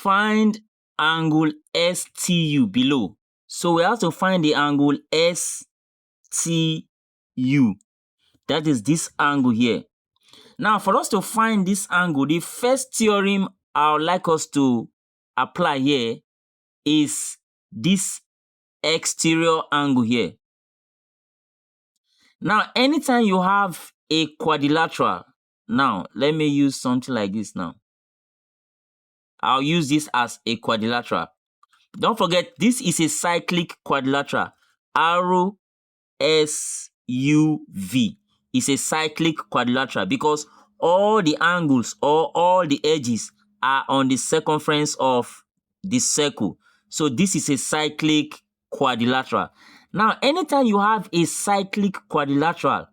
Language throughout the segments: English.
find angle STU below. So we have to find the angle STU. That is this angle here. Now, for us to find this angle, the first theorem I would like us to apply here is this exterior angle here. Now, anytime you have a quadrilateral, now let me use something like this now. I'll use this as a quadrilateral. Don't forget, this is a cyclic quadrilateral. RSUV is a cyclic quadrilateral because all the angles or all the edges are on the circumference of the circle. So this is a cyclic quadrilateral. Now, anytime you have a cyclic quadrilateral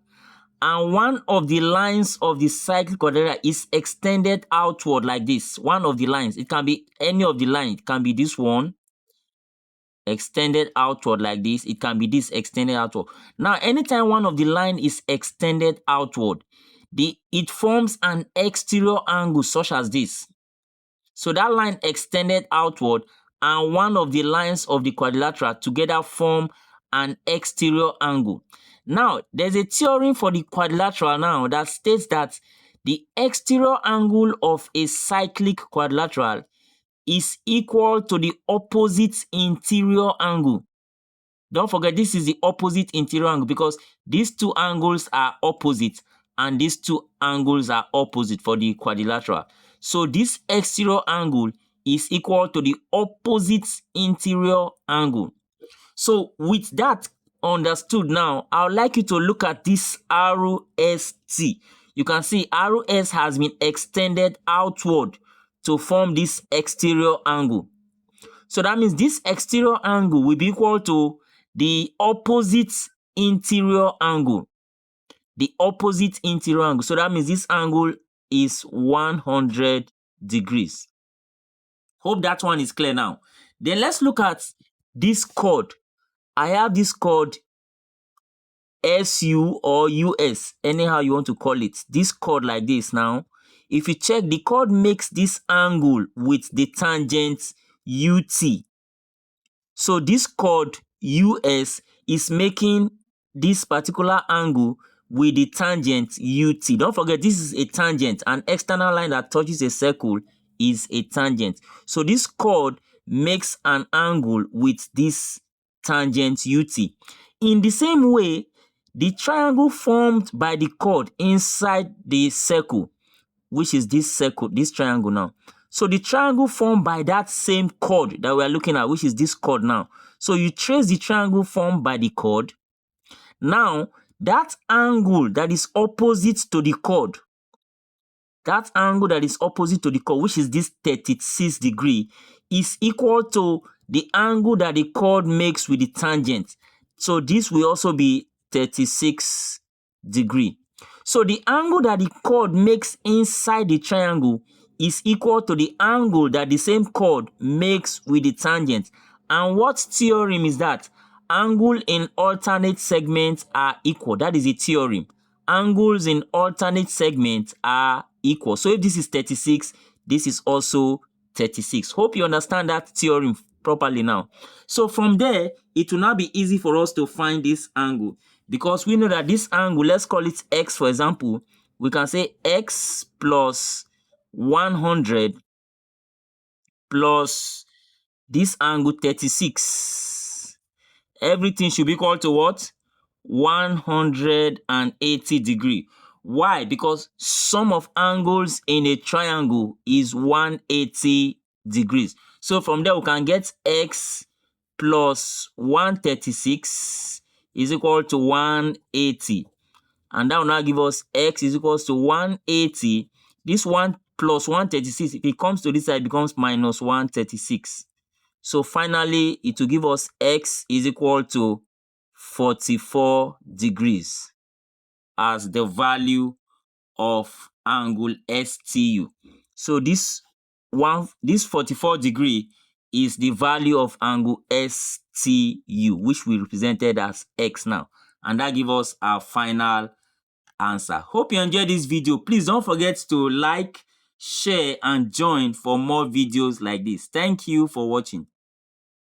and one of the lines of the cyclic quadrilateral is extended outward like this, one of the lines, it can be any of the lines, it can be this one, extended outward like this, it can be this extended outward. Now, anytime one of the line is extended outward, it forms an exterior angle such as this. So that line extended outward and one of the lines of the quadrilateral together form an exterior angle. Now, there's a theorem for the quadrilateral now that states that the exterior angle of a cyclic quadrilateral is equal to the opposite interior angle. Don't forget, this is the opposite interior angle because these two angles are opposite and these two angles are opposite for the quadrilateral. So this exterior angle is equal to the opposite interior angle. So with that understood now, I would like you to look at this RST. You can see RS has been extended outward to form this exterior angle. So that means this exterior angle will be equal to the opposite interior angle. The opposite interior angle. So that means this angle is 100 degrees. Hope that one is clear now. Then let's look at this chord. I have this chord SU or US, anyhow you want to call it. This chord like this now. If you check, the chord makes this angle with the tangent UT. So this chord US is making this particular angle with the tangent UT. Don't forget, this is a tangent. An external line that touches a circle is a tangent. So this chord makes an angle with this tangent UT. In the same way, the triangle formed by the chord inside the circle, which is this circle, this triangle now. So the triangle formed by that same chord that we are looking at, which is this chord now. So you trace the triangle formed by the chord. Now, that angle that is opposite to the chord, which is this 36 degree, is equal to the angle that the chord makes with the tangent. So this will also be 36 degree. So the angle that the chord makes inside the triangle is equal to the angle that the same chord makes with the tangent. And what theorem is that? Angle in alternate segments are equal. That is a theorem. Angles in alternate segments are equal. So if this is 36, this is also 36. Hope you understand that theorem properly now. So from there, it will now be easy for us to find this angle because we know that this angle, let's call it x for example, we can say x plus 100 plus this angle 36. Everything should be equal to what? 180 degree. Why? Because sum of angles in a triangle is 180 degrees. So from there we can get x plus 136 is equal to 180. And that will now give us x is equal to 180. This 1 plus 136, if it comes to this side, it becomes minus 136. So finally, it will give us x is equal to 44 degrees as the value of angle STU. So this 44 degree is the value of angle STU, which we represented as x now. And that gives us our final answer. Hope you enjoyed this video. Please don't forget to like, share and join for more videos like this. Thank you for watching.